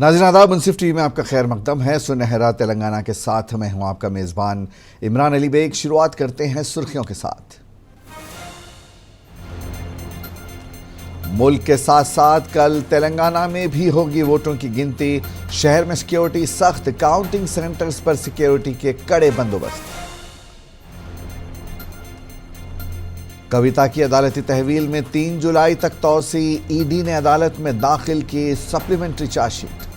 नाज़रीन आदाब, मुनसिफ टीवी में आपका खैर मकदम है। सुनहरा तेलंगाना के साथ मैं हूं आपका मेज़बान इमरान अली बेग। शुरुआत करते हैं सुर्खियों के साथ। मुल्क के साथ साथ कल तेलंगाना में भी होगी वोटों की गिनती। शहर में सिक्योरिटी सख्त, काउंटिंग सेंटर्स पर सिक्योरिटी के कड़े बंदोबस्त। कविता की अदालती तहवील में 3 जुलाई तक तौसी। ईडी ने अदालत में दाखिल की सप्लीमेंट्री चार्जशीट।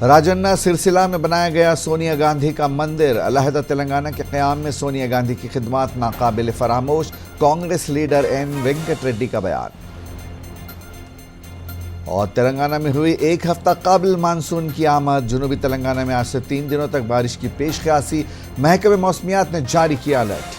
राजन्ना सिलसिला में बनाया गया सोनिया गांधी का मंदिर। अलहदा तेलंगाना के क़याम में सोनिया गांधी की खिदमत नाकाबिल फरामोश। कांग्रेस लीडर एन वेंकट रेड्डी का बयान। और तेलंगाना में हुई एक हफ्ता कबल मानसून की आमद। जनूबी तेलंगाना में आज से 3 दिनों तक बारिश की पेशकशी। महकमे मौसमियात ने जारी किया अलर्ट।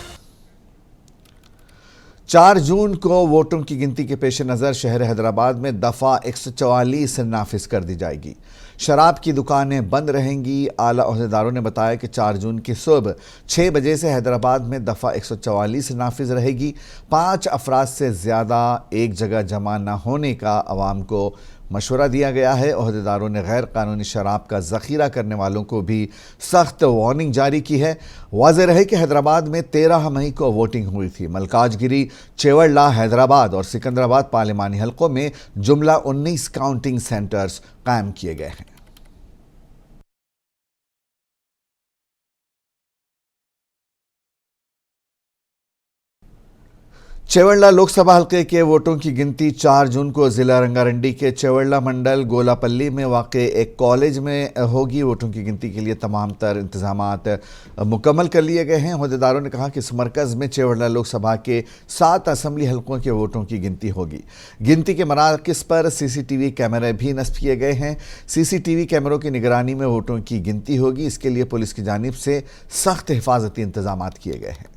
4 जून को वोटों की गिनती के पेश नज़र शहर हैदराबाद में दफ़ा 144 नाफिज कर दी जाएगी। शराब की दुकानें बंद रहेंगी। आला ओहदेदारों ने बताया कि 4 जून की सुबह 6 बजे से हैदराबाद में दफ़ा 144 नाफिज रहेगी। 5 अफराद से ज़्यादा एक जगह जमा न होने का अवाम को मशवरा दिया गया है। ओहदेदारों ने गैर कानूनी शराब का ज़ख़ीरा करने वालों को भी सख्त वार्निंग जारी की है। वाज़ेह रहे कि हैदराबाद में 13 मई को वोटिंग हुई थी। मलकाजगिरी, चेवड़ला, हैदराबाद और सिकंदराबाद पार्लिमानी हलकों में जुमला 19 काउंटिंग सेंटर्स कायम किए गए हैं। चेवड़ला लोकसभा हल्के के वोटों की गिनती 4 जून को जिला रंगारेड्डी के चेवड़ला मंडल गोलापल्ली में वाक़े एक कॉलेज में होगी। वोटों की गिनती के लिए तमाम तर इंतजामात मुकम्मल कर लिए गए हैं। ओहदेदारों ने कहा कि इस मरकज़ में चेवड़ला लोकसभा के 7 असम्बली हल्कों के वोटों की गिनती होगी। गिनती के मराकज़ पर CCTV कैमरे भी नस्ब किए गए हैं। CCTV कैमरों की निगरानी में वोटों की गिनती होगी। इसके लिए पुलिस की जानिब से सख्त हिफाजती इंतजामात किए गए हैं।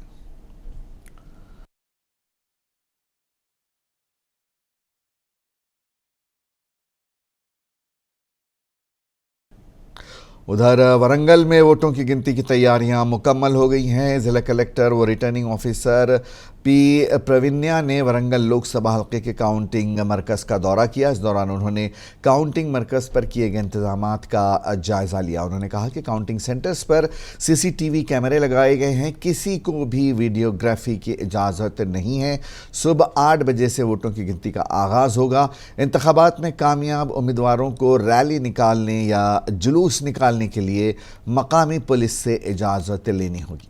उधर वरंगल में वोटों की गिनती की तैयारियां मुकम्मल हो गई हैं। ज़िला कलेक्टर व रिटर्निंग ऑफिसर P. प्रवीण्या ने वरंगल लोकसभा हल्के के काउंटिंग मरकज़ का दौरा किया। इस दौरान उन्होंने काउंटिंग मरकज़ पर किए गए इंतजामात का जायज़ा लिया। उन्होंने कहा कि काउंटिंग सेंटर्स पर CCTV कैमरे लगाए गए हैं। किसी को भी वीडियोग्राफी की इजाज़त नहीं है। सुबह 8 बजे से वोटों की गिनती का आगाज़ होगा। इंतखाबात में कामयाब उम्मीदवारों को रैली निकालने या जुलूस निकालने के लिए मकामी पुलिस से इजाज़त लेनी होगी।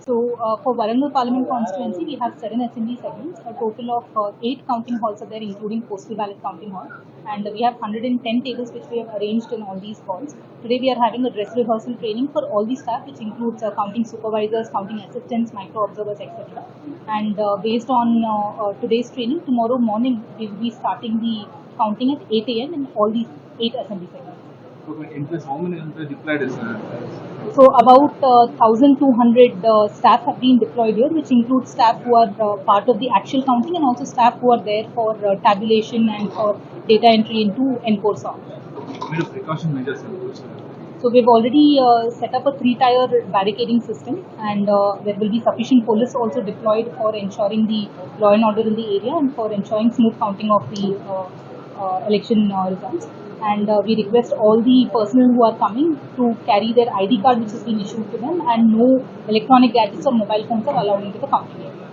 So for Warangal Parliament constituency, we have 7 assembly segments. A total of 8 counting halls are there, including postal ballot counting hall, and we have 110 tables which we have arranged in all these halls. Today we are having a dress rehearsal training for all the staff, which includes counting supervisors, counting assistants, micro observers, etc. And based on today's training, tomorrow morning we will be starting the counting at 8 a.m. in all these 8 assembly segments. How many deployed is So about 1,200 staff have been deployed here, which includes staff who are part of the actual counting and also staff who are there for tabulation and for data entry into NCORSA. What are precaution measures? So we've already set up a 3-tier barricading system, and there will be sufficient police also deployed for ensuring the law and order in the area and for ensuring smooth counting of the election results. And we request all the personnel who are coming to carry their ID card which has been issued to them, and no electronic gadgets or mobile phones are allowed into the counting area.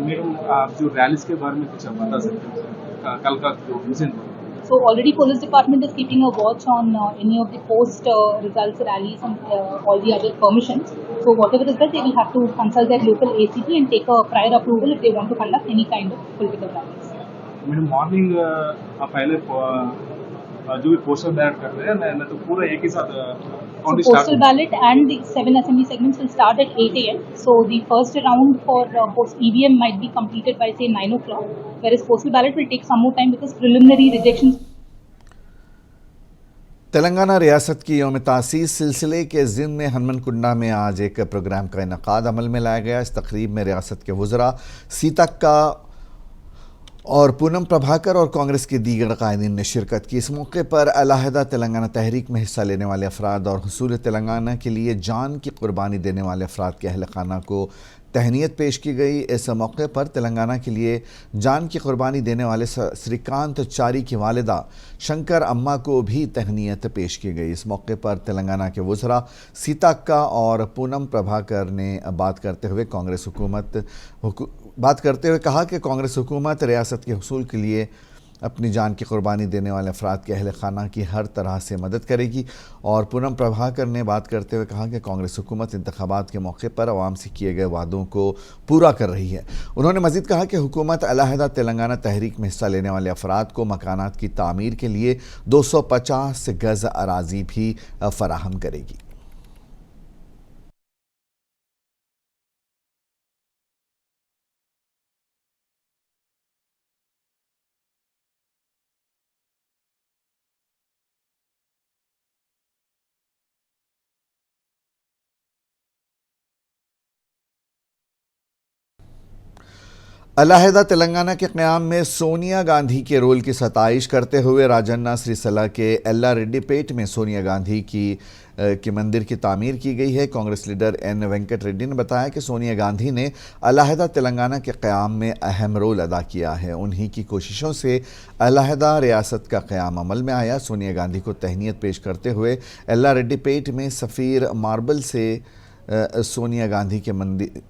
Madam आप जो rallies के बारे में कुछ बता सकते हैं कल का जो incident? So already police department is keeping a watch on any of the post results rallies and all the other permissions. So whatever is that, they will have to consult their local ACP and take a prior approval if they want to conduct any kind of political rallies. Madam morning आप पहले जो भी postal ballot कर रहे हैं ना तो पूरा एक ही साथ So postal ballot and the 7 assembly segments will start at 8 a.m. So the first round for post EVM might be completed by say 9 o'clock, whereas postal ballot will take some more time because preliminary rejections. Telangana रियासत की यौम तासीस सिलसिले के ज़िम्न में हनुमनकुंडा में आज एक programme का इनकाद अमल में लाया गया। इस तकरीब में रियासत के वज़रा सीतक्का और पूनम प्रभाकर और कांग्रेस के दीगर कायदीन ने शिरकत की। इस मौके पर अलहदा तेलंगाना तहरीक में हिस्सा लेने वाले अफराद और हुसूल तेलंगाना के लिए जान की कुर्बानी देने वाले अफराद के अहल खाना को तहनीत पेश की गई। इस मौके पर तेलंगाना के लिए जान की कुर्बानी देने वाले श्रीकांत चारी की वालिदा शंकर अम्मा को भी तहनीत पेश की गई। इस मौके पर तेलंगाना के वज़रा सीता अक्का और पूनम प्रभाकर ने बात करते हुए कहा कि कांग्रेस हुकूमत रियासत के हुसूल के लिए अपनी जान की कुर्बानी देने वाले अफराद के अहल खाना की हर तरह से मदद करेगी। और पूनम प्रभाकर ने बात करते हुए कहा कि कांग्रेस हुकूमत इंतखाबात के मौके पर अवाम से किए गए वादों को पूरा कर रही है। उन्होंने मज़ीद कहा कि हुकूमत अलहदा तेलंगाना तहरीक में हिस्सा लेने वाले अफराद को मकानात की तामीर के लिए 250 गज़ अराजी भी फराहम करेगी। अलहदा तेलंगाना के क़याम में सोनिया गांधी के रोल की सताइश करते हुए राजन्ना सिरिसिल्ला के एल्लारेड्डीपेट में सोनिया गांधी की मंदिर की तामीर की गई है। कांग्रेस लीडर एन वेंकट रेड्डी ने बताया कि सोनिया गांधी ने अलहदा तेलंगाना के क़याम में अहम रोल अदा किया है। उन्हीं की कोशिशों से अलहदा रियासत का क़याम अमल में आया। सोनिया गांधी को तहनीत पेश करते हुए एल्लारेड्डीपेट में सफ़ीर मार्बल से सोनिया गांधी के मंदिर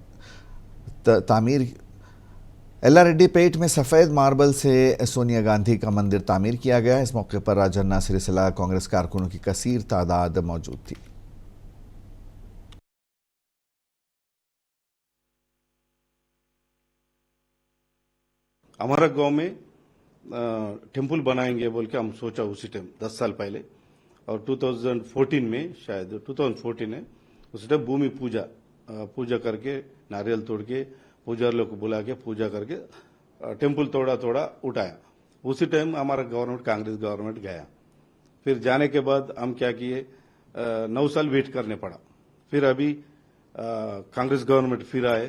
तामीर एल्लारेड्डीपेट में सफ़ेद मार्बल से सोनिया गांधी का मंदिर तामीर किया गया। इस मौके पर राजन्ना सिरिसिल्ला कांग्रेस कारकुनों की कसीर तादाद मौजूद थी। हमारा गांव में टेम्पल बनाएंगे बोल के हम सोचा उसी टाइम 10 साल पहले, और 2014 में, शायद 2014 है, उस टाइम भूमि पूजा करके नारियल तोड़ के पुजारियों को बुला के पूजा करके टेम्पल थोड़ा उठाया। उसी टाइम हमारा गवर्नमेंट, कांग्रेस गवर्नमेंट गया। फिर जाने के बाद हम क्या किए, 9 साल वेट करने पड़ा। फिर अभी कांग्रेस गवर्नमेंट फिर आए,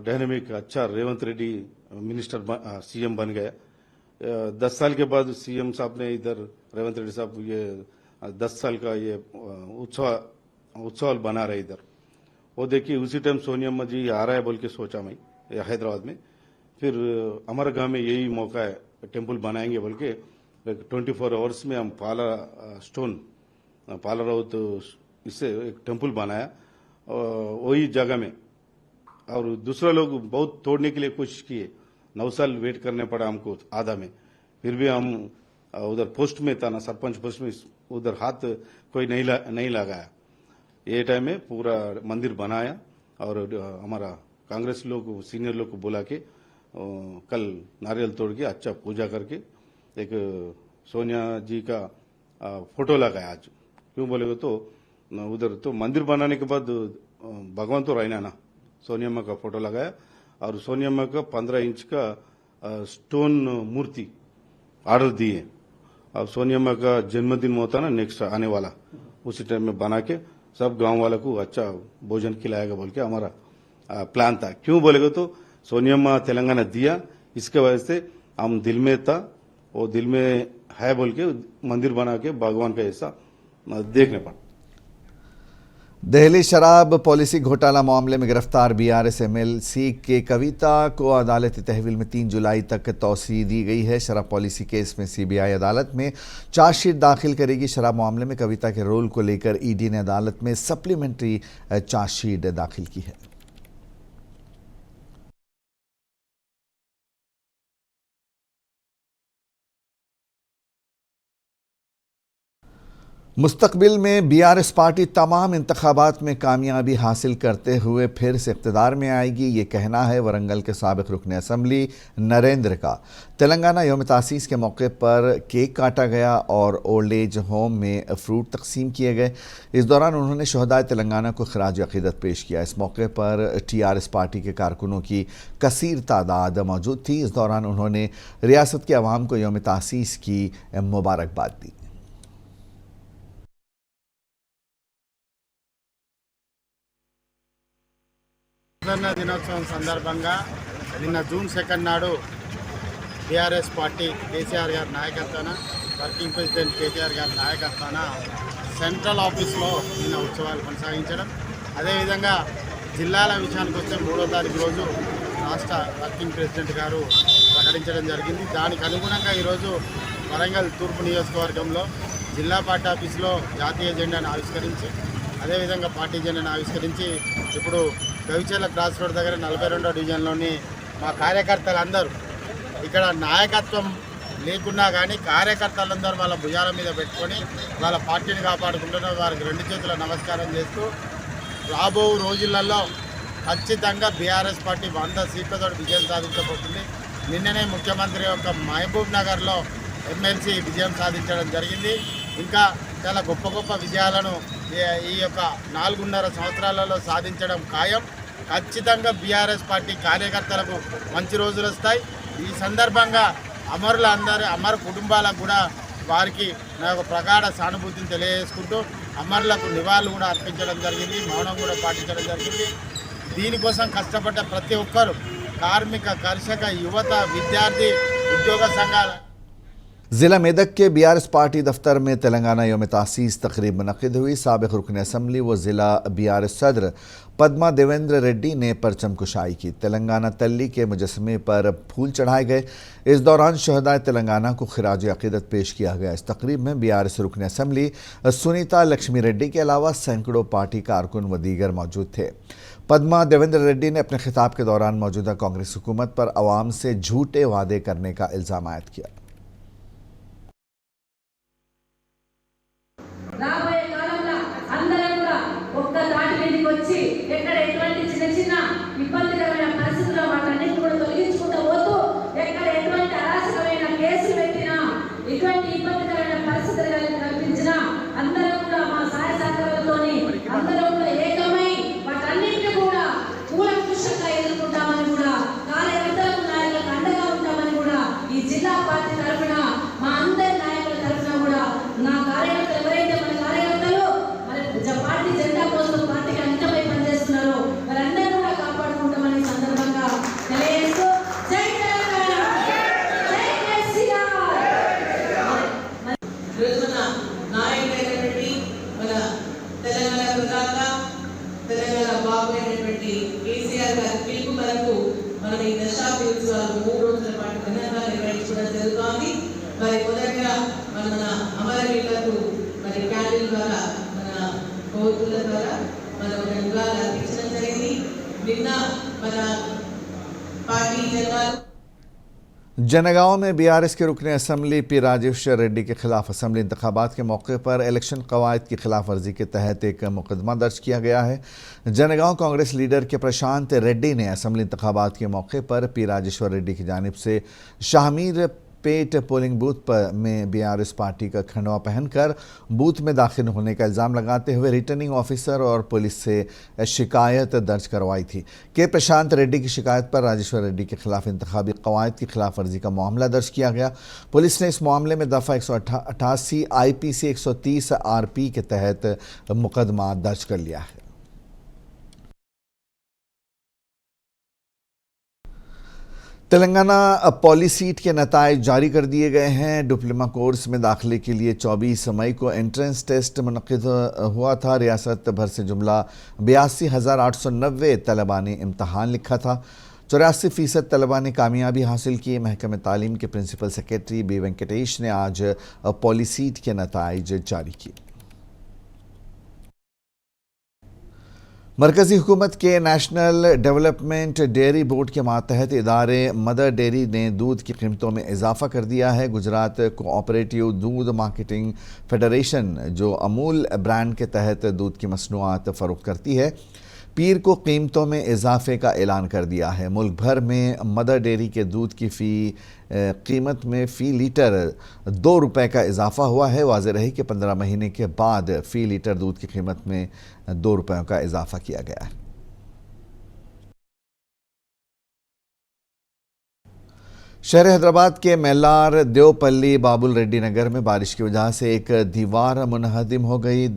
डायनेमिक अच्छा रेवंत रेड्डी मिनिस्टर सीएम बन गया। 10 साल के बाद सीएम साहब ने इधर रेवंत रेड्डी साहब ये 10 साल का ये उत्सव बना रहे इधर। वो देखिए उसी टाइम सोनिया अम्मा जी आ रहा है बोल के सोचा मैं हैदराबाद में। फिर हमारे गांव में यही मौका है, टेम्पल बनाएंगे बोल के 24 आवर्स में हम पाला राउत इससे एक टेम्पल बनाया वही जगह में। और दूसरा लोग बहुत तोड़ने के लिए कोशिश किए, 9 साल वेट करने पड़ा हमको आधा में। फिर भी हम उधर पोस्ट में था ना, सरपंच पोस्ट में, उधर हाथ कोई नहीं लगाया। ये टाइम में पूरा मंदिर बनाया और हमारा कांग्रेस लोग, सीनियर लोग को बुला के कल नारियल तोड़ के अच्छा पूजा करके एक सोनिया जी का फोटो लगाया आज। क्यों बोलेगा तो उधर तो मंदिर बनाने के बाद भगवान तो रहना ना, सोनिया अम्मा का फोटो लगाया और सोनिया अम्मा का 15 इंच का स्टोन मूर्ति ऑर्डर दिए। अब सोनिया अम्मा का जन्मदिन होता ना नेक्स्ट आने वाला, उसी टाइम में बना के सब गांव वालों को अच्छा भोजन खिलाएगा बोल के हमारा प्लान था। क्यों बोलेगा तो सोनिया अम्मा तेलंगाना दिया, इसके वजह से हम दिल में था, वो दिल में है बोल के मंदिर बना के भगवान का ऐसा देखने पड़ा। दिल्ली शराब पॉलिसी घोटाला मामले में गिरफ्तार बीआरएस एमएलसी के कविता को अदालती तहवील में 3 जुलाई तक तौसीह दी गई है। शराब पॉलिसी केस में सीबीआई अदालत में चार्जशीट दाखिल करेगी। शराब मामले में कविता के रोल को लेकर ईडी ने अदालत में सप्लीमेंट्री चार्जशीट दाखिल की है। मुस्तकबिल में बीआरएस पार्टी तमाम इंतखाबात में कामयाबी हासिल करते हुए फिर से इक़्तिदार में आएगी, ये कहना है वरंगल के साबिक़ रुकन असम्बली नरेंद्र का। तेलंगाना यौम तासीस के मौके पर केक काटा गया और ओल्ड एज होम में फ्रूट तकसीम किए गए। इस दौरान उन्होंने शहदाए तेलंगाना को खराज अक़ीदत पेश किया। इस मौके पर टीआरएस पार्टी के कारकुनों की कसीर तादाद मौजूद थी। इस दौरान उन्होंने रियासत के अवाम को यौम तासीस की मुबारकबाद दी। స్వతంత్ర దినోత్సవం సందర్భంగా నిన్న జూన్ 2 నాడు బీఆర్ఎస్ పార్టీ కేసీఆర్ గారి నాయకత్వాన వర్కింగ్ ప్రెసిడెంట్ కేటీఆర్ గారి నాయకత్వాన సెంట్రల్ ఆఫీస్లో నిన్న ఉత్సవాలు కొనసాగించడం, అదేవిధంగా జిల్లాల విషయానికి వస్తే 3వ తారీఖు రోజు రాష్ట్ర వర్కింగ్ ప్రెసిడెంట్ గారు ప్రకటించడం జరిగింది. దానికి అనుగుణంగా ఈరోజు వరంగల్ తూర్పు నియోజకవర్గంలో జిల్లా పార్టీ ఆఫీసులో జాతీయ జెండాను ఆవిష్కరించి, అదేవిధంగా పార్టీ జెండాను ఆవిష్కరించి ఇప్పుడు గవిచర్ల క్రాస్ రోడ్ దగ్గర 42వ డివిజన్లోని మా కార్యకర్తలందరూ ఇక్కడ నాయకత్వం లేకున్నా కానీ కార్యకర్తలందరూ వాళ్ళ భుజాల మీద పెట్టుకొని వాళ్ళ పార్టీని కాపాడుకుంటున్న వారికి 2 చేతుల నమస్కారం చేస్తూ రాబో రోజులలో ఖచ్చితంగా బీఆర్ఎస్ పార్టీ 100 సీట్లతో విజయం సాధించబోతుంది. నిన్ననే ముఖ్యమంత్రి యొక్క మహబూబ్ నగర్లో ఎమ్మెల్సీ విజయం సాధించడం జరిగింది. ఇంకా చాలా గొప్ప గొప్ప విజయాలను ఈ యొక్క 4.5 సంవత్సరాలలో సాధించడం ఖాయం. ఖచ్చితంగా బీఆర్ఎస్ పార్టీ కార్యకర్తలకు మంచి రోజులు వస్తాయి. ఈ సందర్భంగా అమర కుటుంబాలకు కూడా వారికి నా యొక్క ప్రగాఢ సానుభూతిని తెలియజేసుకుంటూ అమరులకు నివాళులు కూడా అర్పించడం జరిగింది, మౌనం కూడా పాటించడం జరిగింది. దీనికోసం కష్టపడ్డ ప్రతి ఒక్కరు కార్మిక, కర్షక, యువత, విద్యార్థి, ఉద్యోగ సంఘాల जिला मेदक के बीआरएस पार्टी दफ्तर में तेलंगाना योम तासीस तकरीब मुनक़िद हुई। साबिक़ रुकन असम्बली व ज़िला बीआरएस सदर पद्मा देवेंद्र रेड्डी ने परचम कुशाई की। तेलंगाना तल्ली के मुजस्समे पर फूल चढ़ाए गए। इस दौरान शहदाए तेलंगाना को खिराज अक़ीदत पेश किया गया। इस तकरीब में बीआरएस रुकन असम्बली सुनीता लक्ष्मी रेड्डी के अलावा सैकड़ों पार्टी कारकुन व दीगर मौजूद थे। पद्मा देवेंद्र रेड्डी ने अपने खिताब के दौरान मौजूदा कांग्रेस हुकूमत पर अवाम से झूठे वादे करने का इल्ज़ाम आयद किया। రాబోయే కాలంలో అందరం కూడా ఒక్క తాటి మీదకి వచ్చి ఎక్కడ ఎటువంటి చిన్న చిన్న ఇబ్బందికరమైన పరిస్థితుల్లో వాటన్నిటిని కూడా తొలగించుకుంటూ పోతూ ఎక్కడ ఎటువంటి అరాచకమైన కేసులు పెట్టినా ఇటువంటి ఇబ్బందికరమైన పరిస్థితులు కల్పించినా అందరం కూడా మా సహాయ సహకారాలతోని అందరం కూడా ఏకమై వాటన్నిటిని కూడా కూలంకుషంగా ఎదుర్కొంటామని కూడా కార్యకర్తలకు నాయకులకు అండగా ఉంటామని కూడా ఈ జిల్లా పార్టీ తరఫున మా అందరి నాయకుల తరఫున కూడా నా కార్యకర్తలు ఎవరైతే మన కార్యకర్తలు మన పార్టీ జెండా కోసం పార్టీకి అంకితమై పనిచేస్తున్నారో వారందరూ కూడా కాపాడుకుంటామని సందర్భంగా తెలియజేస్తూ జై తెలంగాణ, జై కేసీఆర్. మన నాయకుడైనటువంటి మన తెలంగాణ ప్రధాన తెలంగాణ బాబు అయినటువంటి కేసీఆర్ గారి పిలుపు మేరకు మనం ఈ దశాబ్ది ఉత్సవాలు 3 రోజుల పాటు ఘనంగా నిర్వహించడం జరుగుతోంది. మరి మొదటగా మన అమరవీరులకు మరి క్యాండిల్ ద్వారా మన కోతుల ద్వారా మనం నివాళులు అర్పించడం జరిగింది. నిన్న మన పార్టీ జెండాలు जनगांव में बीआरएस के रुकन असम्बली पी राजेश्वर रेड्डी के खिलाफ असम्बली इंतखाबात के मौके पर इलेक्शन कवायद की खिलाफ वर्जी के तहत एक मुकदमा दर्ज किया गया है। जनगांव कांग्रेस लीडर के प्रशांत रेड्डी ने असम्बली इंतखाबात के मौके पर पी राजेश्वर रेड्डी की जानिब से शाहमीर पेट पोलिंग बूथ में बीआरएस पार्टी का खंडवा पहनकर बूथ में दाखिल होने का इल्ज़ाम लगाते हुए रिटर्निंग ऑफिसर और पुलिस से शिकायत दर्ज करवाई थी। के प्रशांत रेड्डी की शिकायत पर राजेश्वर रेड्डी के खिलाफ इंतखाबी कवायद की खिलाफ वर्जी का मामला दर्ज किया गया। पुलिस ने इस मामले में दफ़ा 188 IPC 130 RP के तहत मुकदमा दर्ज कर लिया है। तेलंगाना पॉली सीट के नताइज जारी कर दिए गए हैं। डिप्लोमा कोर्स में दाखिले के लिए 24 मई को एंट्रेंस टेस्ट मुनक़िद हुआ था। रियासत भर से जुमला 82,890 तलबा ने इम्तहान लिखा था। 84% तलबा ने कामयाबी हासिल की। महकमे तालीम के प्रिंसिपल सेक्रेटरी बी वेंकटेश ने आज पॉली सीट के नताइज जारी किए। मरकज़ी हुकूमत के नेशनल डेवलपमेंट डेयरी बोर्ड के मातहत इदारे मदर डेयरी ने दूध की कीमतों में इजाफा कर दिया है। गुजरात कोऑपरेटिव दूध मार्केटिंग फेडरेशन जो अमूल ब्रांड के तहत दूध की मसनूआत फ़रोख्त करती है, पीर को कीमतों में इजाफे का ऐलान कर दिया है। मुल्क भर में मदर डेयरी के दूध की कीमत में फ़ी लीटर 2 रुपये का इजाफा हुआ है। वाज़ेह रही कि 15 महीने के बाद फ़ी लीटर दूध की कीमत में 2 रुपयों का इजाफा किया गया है। शहर हैदराबाद के मेलार देवपल्ली बाबुल रेड्डी नगर में बारिश की वजह से एक दीवार मुनहदिम हो गई।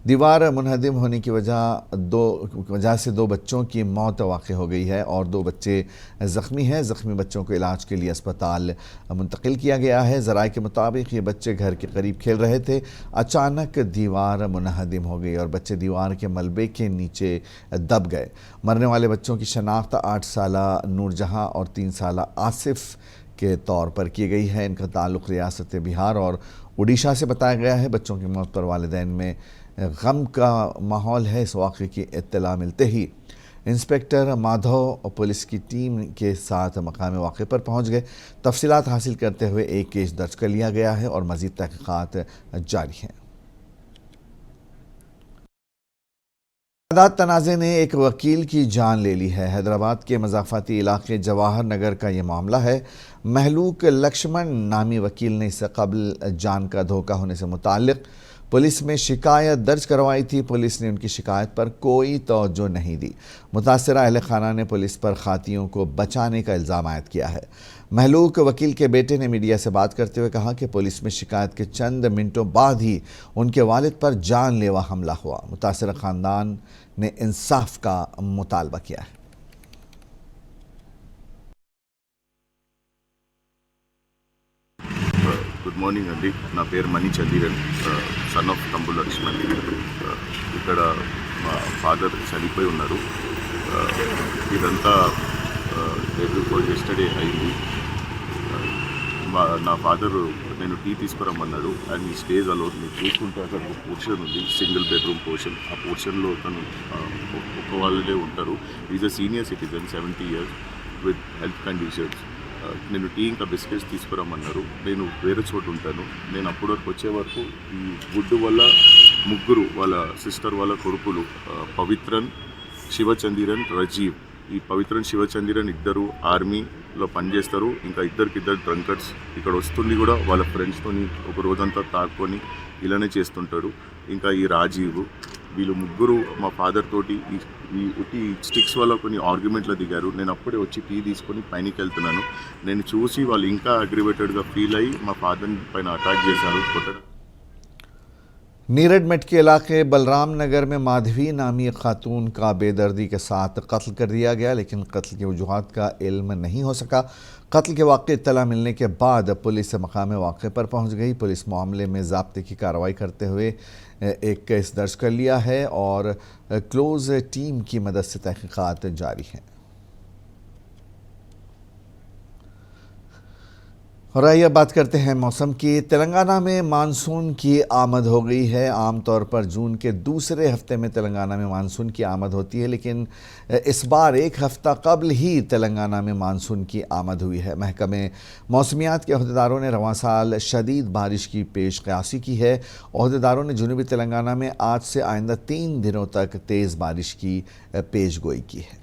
दीवार मुनहदिम होने की वजह से दो बच्चों की मौत वाक़ हो गई है और दो बच्चे ज़ख्मी हैं। ज़ख्मी बच्चों को इलाज के लिए अस्पताल मुंतकिल किया गया है। ज़राए के मुताबिक ये बच्चे घर के करीब खेल रहे थे, अचानक दीवार मुनहदिम हो गई और बच्चे दीवार के मलबे के नीचे दब गए। मरने वाले बच्चों की शनाख्त 8 साला नूरजहां और 3 साला आसिफ के तौर पर की गई है। इनका ताल्लुक़ रियासत बिहार और उड़ीसा से बताया गया है। बच्चों की मौत पर वालिदैन में गम का माहौल है। इस वाक़े की इत्तला मिलते ही इंस्पेक्टर माधव और पुलिस की टीम के साथ मकाम वाक़े पर पहुंच गए। तफसीलात हासिल करते हुए एक केस दर्ज कर लिया गया है और मज़ीद तहक़ीक़ात जारी हैं। तनाज़े ने एक वकील की जान ले ली है। हैदराबाद के मज़ाफ़ाती इलाके जवाहर नगर का ये मामला है। महलूक लक्ष्मण नामी वकील ने इससे कबल जान का धोखा होने से मुताल्लिक़ पुलिस में शिकायत दर्ज करवाई थी। पुलिस ने उनकी शिकायत पर कोई तवज्जो नहीं दी। मुतासिरा अहल खाना ने पुलिस पर खातियों को बचाने का इल्ज़ाम आयद किया है। महलूक वकील के बेटे ने मीडिया से बात करते हुए कहा कि पुलिस में शिकायत के चंद मिनटों बाद ही उनके वालिद पर जानलेवा हमला हुआ। मुतासिरा ख़ानदान ने इंसाफ का मुतालबा किया है। గుడ్ మార్నింగ్ అండి, నా పేరు మణి చందీరన్, సన్ ఆఫ్ తంబు లక్ష్మణ్. ఇక్కడ మా ఫాదర్ చనిపోయి ఉన్నారు. ఇదంతా ఎస్టర్డే అయింది. నా ఫాదరు నేను టీ తీసుకురమ్మన్నాడు అండ్ ఈ స్టేజ్ అలో మీరు చూసుకుంటే అక్కడ ఒక పోర్షన్ ఉంది, సింగిల్ బెడ్రూమ్ పోర్షన్. ఆ పోర్షన్లో తను ఒక్క వాళ్ళే ఉంటారు. Is a senior citizen, 70 years with health conditions. నేను టీ ఇంకా బిస్కెట్స్ తీసుకురమ్మన్నారు. నేను వేరే చోటు ఉంటాను. నేను అప్పటి వరకు వచ్చే వరకు ఈ గుడ్డు వల్ల ముగ్గురు వాళ్ళ సిస్టర్ వాళ్ళ కొడుకులు పవిత్రన్, శివచందీరన్, రజీవ్. ఈ పవిత్రన్, శివచందీరన్ ఇద్దరు ఆర్మీలో పనిచేస్తారు. ఇంకా ఇద్దరు డ్రంకర్స్. ఇక్కడ వస్తుంది కూడా వాళ్ళ ఫ్రెండ్స్తోని ఒక రోజంతా తాక్కొని ఇలానే చేస్తుంటాడు. ఇంకా ఈ రాజీవ్, వీళ్ళు ముగ్గురు మా ఫాదర్ తోటి ఈ స్టిక్స్ వల్ల కొన్ని ఆర్గ్యుమెంట్లో దిగారు. నేను అప్పుడే వచ్చి టీ తీసుకొని పైనకి వెళ్తున్నాను. నేను చూసి వాళ్ళు ఇంకా అగ్రివేటెడ్గా ఫీల్ అయ్యి మా ఫాదర్ పైన అటాక్ చేశారు, కొట్టడం. नीरज मेट के इलाके बलराम नगर में माधवी नामी खातून का बेदर्दी के साथ कत्ल कर दिया गया, लेकिन कत्ल की वजूहात का इल्म नहीं हो सका। कत्ल के वाक़े इत्तला मिलने के बाद पुलिस मकाम वाक़े पर पहुंच गई। पुलिस मामले में ज़ाब्ते की कार्रवाई करते हुए एक केस दर्ज कर लिया है और क्लोज़ टीम की मदद से तहक़ीक़ात जारी हैं। और आइए बात करते हैं मौसम की। तेलंगाना में मानसून की आमद हो गई है। आमतौर पर जून के दूसरे हफ्ते में तेलंगाना में मानसून की आमद होती है, लेकिन इस बार एक हफ्ता कबल ही तेलंगाना में मानसून की आमद हुई है। महकमे मौसमियात के अहदेदारों ने रवां साल शदीद बारिश की पेश क़यासी की है। अहदेदारों ने जनूबी तेलंगाना में आज से आइंदा 3 दिनों तक तेज़ बारिश की पेश गोई की है।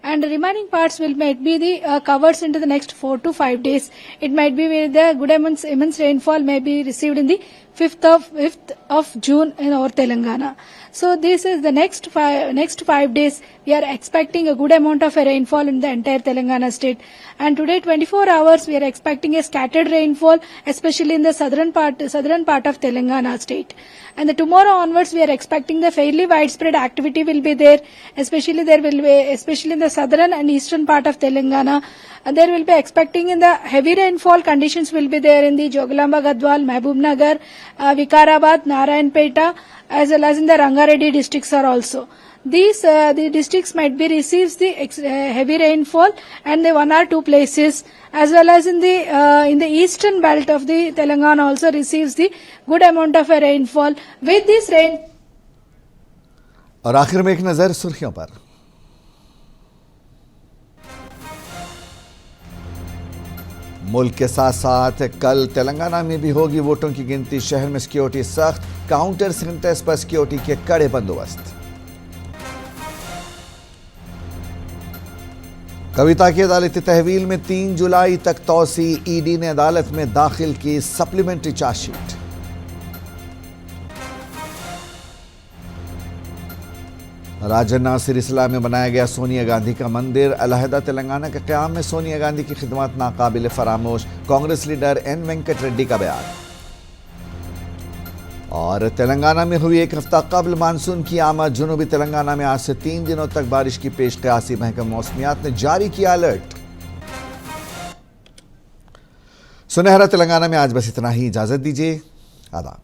And the remaining parts will might be the covers into the next 4 to 5 days. It might be where the good immense rainfall may be received in the 5th of June in our Telangana. So this is the next 5 days. We are expecting a good amount of rainfall in the entire Telangana state. And today 24 hours we are expecting a scattered rainfall, especially in the southern part of Telangana state. And the tomorrow onwards we are expecting the fairly widespread activity will be there, especially in the southern and eastern part of Telangana. And there will be expecting in the heavy rainfall conditions will be there in the Joglamba, Gadwal, Mahbub Nagar, Vikarabad, Narayanpeta, as well as in the Rangareddy districts are also. The districts might be receives the heavy rainfall and the 1 or 2 places, as well as in the eastern belt of the Telangana also receives the good amount of rainfall. With this rain. और आखिर में एक नजर सुर्खियों पर। मुल्क के साथ साथ कल तेलंगाना में भी होगी वोटों की गिनती। शहर में सिक्योरिटी सख्त, काउंटर सेंटर्स पर सिक्योरिटी के कड़े बंदोबस्त। कविता की अदालती तहवील में 3 जुलाई तक तौसी। ईडी ने अदालत में दाखिल की सप्लीमेंट्री चार्जशीट। राजन्ना सिरिसिला में बनाया गया सोनिया गांधी का मंदिर। अलहदा तेलंगाना के क़याम में सोनिया गांधी की खिदमत नाकाबिल फरामोश। कांग्रेस लीडर एन वेंकट रेड्डी का बयान। और तेलंगाना में हुई एक हफ्ता कबल मानसून की आमद। जनूबी तेलंगाना में आज से 3 दिनों तक बारिश की पेशकयासी। महकमा मौसमियात ने जारी किया अलर्ट। सुनहरा तेलंगाना में आज बस इतना ही। इजाजत दीजिए। आदाब।